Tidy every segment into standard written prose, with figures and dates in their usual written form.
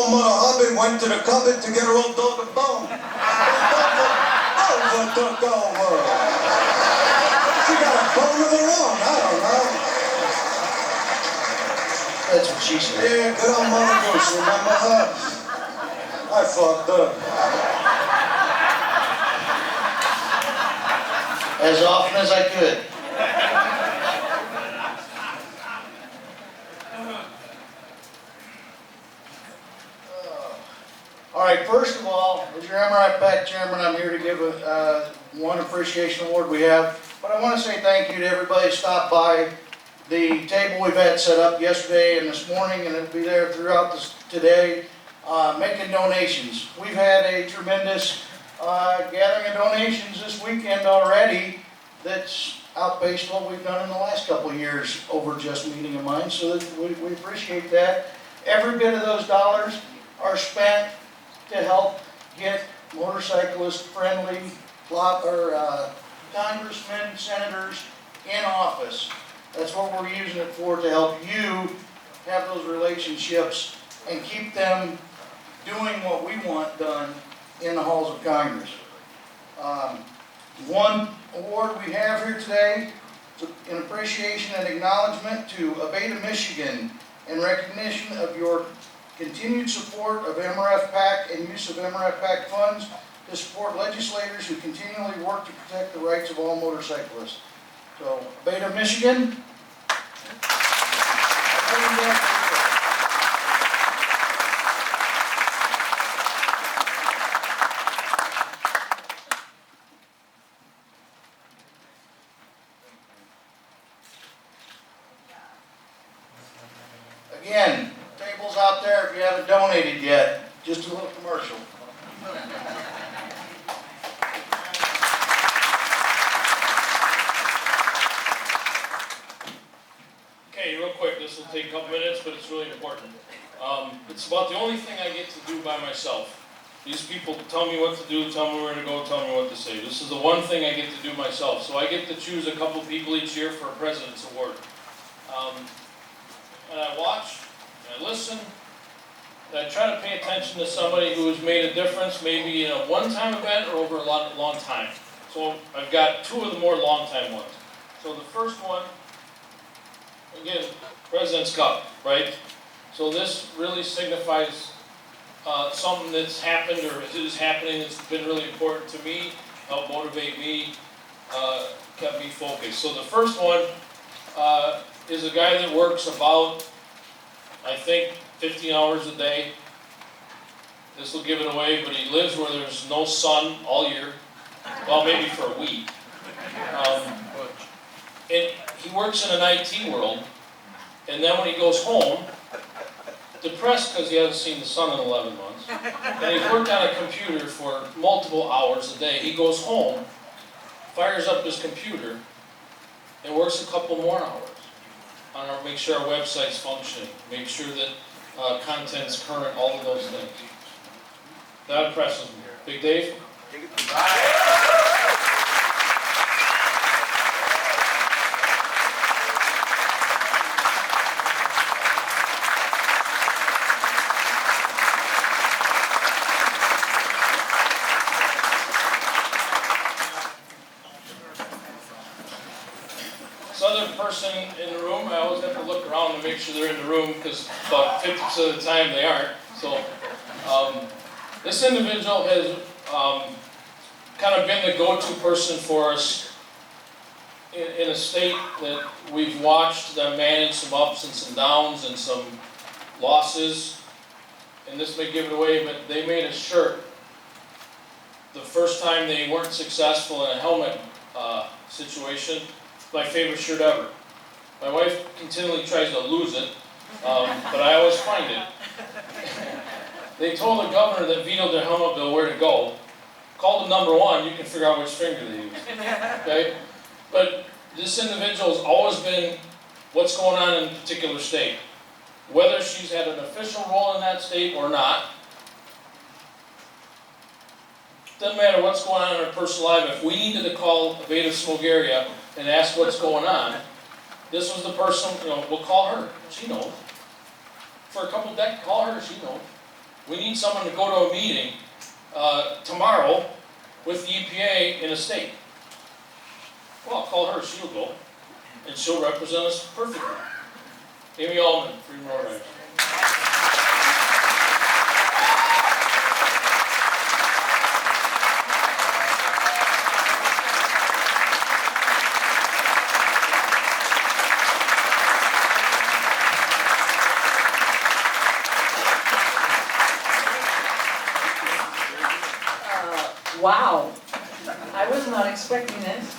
Little mother hubby went to the cupboard to get her old dog a bone. Over took over. She got a bone of her own, I don't know. That's what she said. Yeah, good old Mother Goose, remember her? I fucked up. As often as I could. All right, first of all, as your MRI PAC chairman, I'm here to give one appreciation award we have. But I want to say thank you to everybody who stopped by the table we've had set up yesterday and this morning, and it'll be there throughout today, making donations. We've had a tremendous gathering of donations this weekend already that's outpaced what we've done in the last couple of years over Just Meeting of Minds, so that we appreciate that. Every bit of those dollars are spent to help get motorcyclist-friendly congressmen, senators in office. That's what we're using it for, to help you have those relationships and keep them doing what we want done in the halls of Congress. One award we have here today is an appreciation and acknowledgement to ABATE of Michigan in recognition of your continued support of MRF PAC and use of MRF PAC funds to support legislators who continually work to protect the rights of all motorcyclists. So, ABATE of Michigan. Again, tables out there if you haven't donated yet. Just a little commercial. Okay, real quick, this will take a couple minutes, but it's really important. It's about the only thing I get to do by myself. These people tell me what to do, tell me where to go, tell me what to say. This is the one thing I get to do myself. So I get to choose a couple people each year for a President's Award. And I watch, and I listen, and I try to pay attention to somebody who has made a difference, maybe in a one-time event or over a long time. So I've got two of the more long-time ones. So the first one, again, President's Cup, right? So this really signifies something that's happened or is happening that's been really important to me, helped motivate me, kept me focused. So the first one is a guy that works about, I think, 15 hours a day. This will give it away, but he lives where there's no sun all year. Well, maybe for a week. And he works in an IT world, and then when he goes home, depressed because he hasn't seen the sun in 11 months, and he's worked on a computer for multiple hours a day, he goes home, fires up his computer, and works a couple more hours on make sure our website's functioning, make sure that content's current, all of those things. That impresses me. Big Dave? This other person in the room, I always have to look around to make sure they're in the room because about 50% of the time they aren't. So this individual has kind of been the go-to person for us in a state that we've watched them manage some ups and some downs and some losses. And this may give it away, but they made a shirt the first time they weren't successful in a helmet situation. My favorite shirt ever. My wife continually tries to lose it, but I always find it. They told the governor that vetoed their helmet bill where to go. Call them number one, you can figure out which finger they use. Okay? But this individual has always been what's going on in a particular state. Whether she's had an official role in that state or not, doesn't matter what's going on in her personal life. If we needed to call ABATE of Smolgaria and ask what's going on, this was the person, we'll call her. She knows. For a couple decades, call her, she knows. we need someone to go to a meeting tomorrow with the EPA in a state. Well, I'll call her, she'll go, and she'll represent us perfectly. Amy Allman, Freedom Road Riders. Wow, I was not expecting this.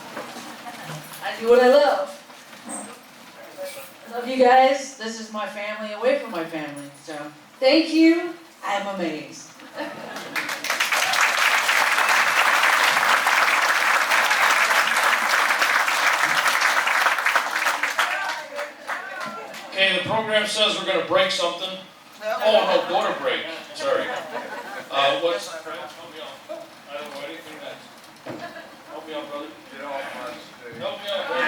I do what I love. I love you guys. This is my family away from my family. So thank you. I'm amazed. Okay, the program says we're going to break something. Oh, no, go to break. Sorry. What's... Help me out. I don't know anything next. Help me out, brother. Help me out, brother.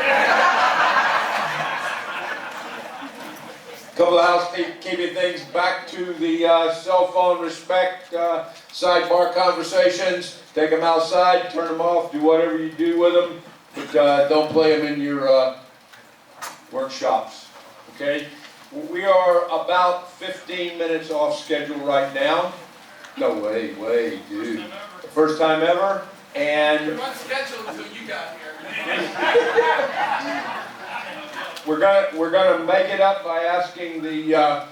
Couple of housekeeping things. Back to the cell phone respect sidebar conversations. Take them outside, turn them off, do whatever you do with them, but don't play them in your workshops. Okay? We are about 15 minutes off schedule right now. No way, dude. First time ever, and You're on schedule until you got here. we're gonna make it up by asking the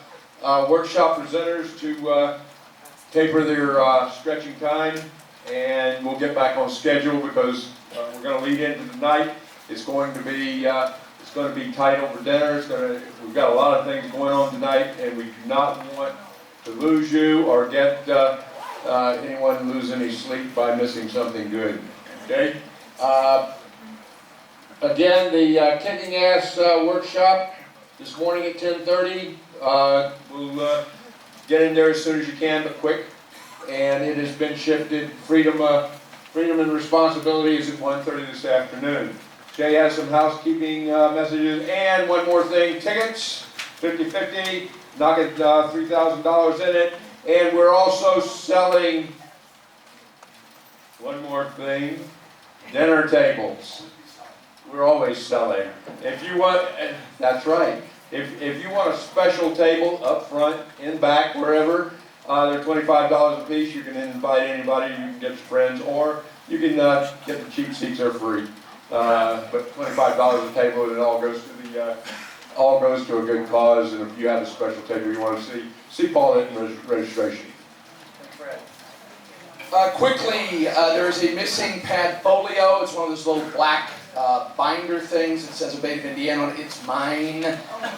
workshop presenters to taper their stretching time, and we'll get back on schedule because we're gonna lead into the night. It's going to be tight over dinner. We've got a lot of things going on tonight, and we do not want to lose you or get anyone lose any sleep by missing something good. Okay. Again, the kicking ass workshop this morning at 10:30. We'll get in there as soon as you can, but quick. And it has been shifted. Freedom and responsibility is at 1:30 this afternoon. Jay has some housekeeping messages, and one more thing: tickets, 50-50. Knock it $3,000 in it, and we're also selling. One more thing: dinner tables. We're always selling. If you want, that's right. If you want a special table up front, in back, wherever, they're $25 a piece. You can invite anybody. You can get your friends, or you can get the cheap seats. They're free. But $25 a table, and it all goes to a good cause. And if you have a special table you want to see Paul at registration. Quickly, there's a missing pad folio. It's one of those little black binder things. It says ABATE of Indiana on it. It's mine.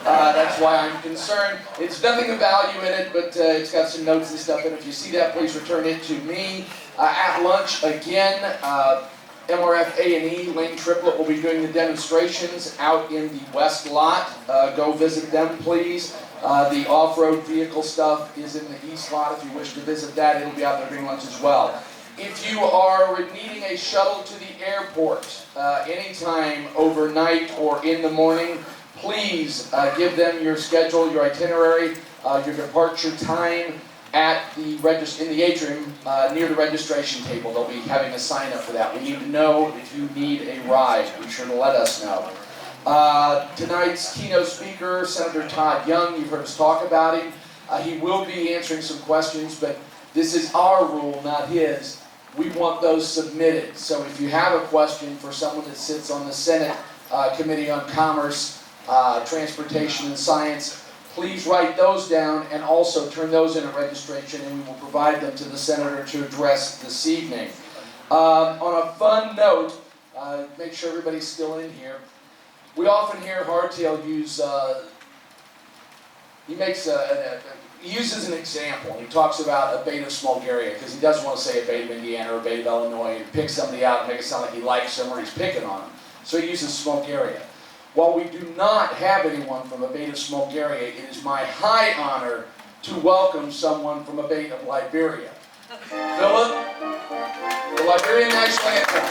That's why I'm concerned. It's nothing of value in it, but it's got some notes and stuff in it. If you see that, please return it to me. At lunch, again, MRF A&E, Lane Triplet, will be doing the demonstrations out in the west lot. Go visit them, please. The off-road vehicle stuff is in the east lot. If you wish to visit that, it'll be out there during lunch as well. If you are needing a shuttle to the airport anytime overnight or in the morning, please give them your schedule, your itinerary, your departure time at the in the atrium near the registration table. They'll be having a sign up for that. We need to know if you need a ride. Be sure to let us know. Tonight's keynote speaker, Senator Todd Young, you've heard us talk about him. He will be answering some questions, but this is our rule, not his. We want those submitted. So if you have a question for someone that sits on the Senate Committee on Commerce, Transportation, and Science, please write those down and also turn those in at registration, and we will provide them to the senator to address this evening. On a fun note, make sure everybody's still in here. We often hear Hardtail use, he uses an example. He talks about ABATE of Smulgaria, because he doesn't want to say ABATE of Indiana or ABATE of Illinois and pick somebody out and make it sound like he likes them or he's picking on them. So he uses Smulgaria. While we do not have anyone from ABATE of Smulgaria, it is my high honor to welcome someone from ABATE of Liberia. Philip, the Liberian National Anthem.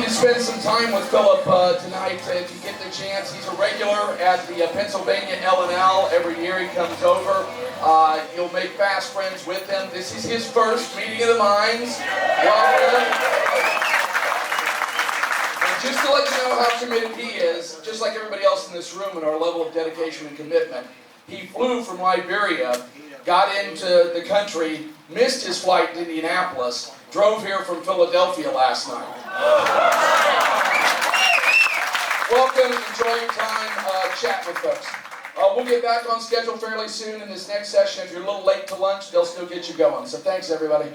to spend some time with Philip tonight if you get the chance. He's a regular at the Pennsylvania L&L. Every year he comes over. You'll make fast friends with him. This is his first meeting of the minds. Welcome. And just to let you know how committed he is, just like everybody else in this room and our level of dedication and commitment, he flew from Liberia, got into the country, missed his flight to Indianapolis, drove here from Philadelphia last night. Welcome, enjoy your time, chat with folks. We'll get back on schedule fairly soon in this next session. If you're a little late to lunch, they'll still get you going. So thanks, everybody.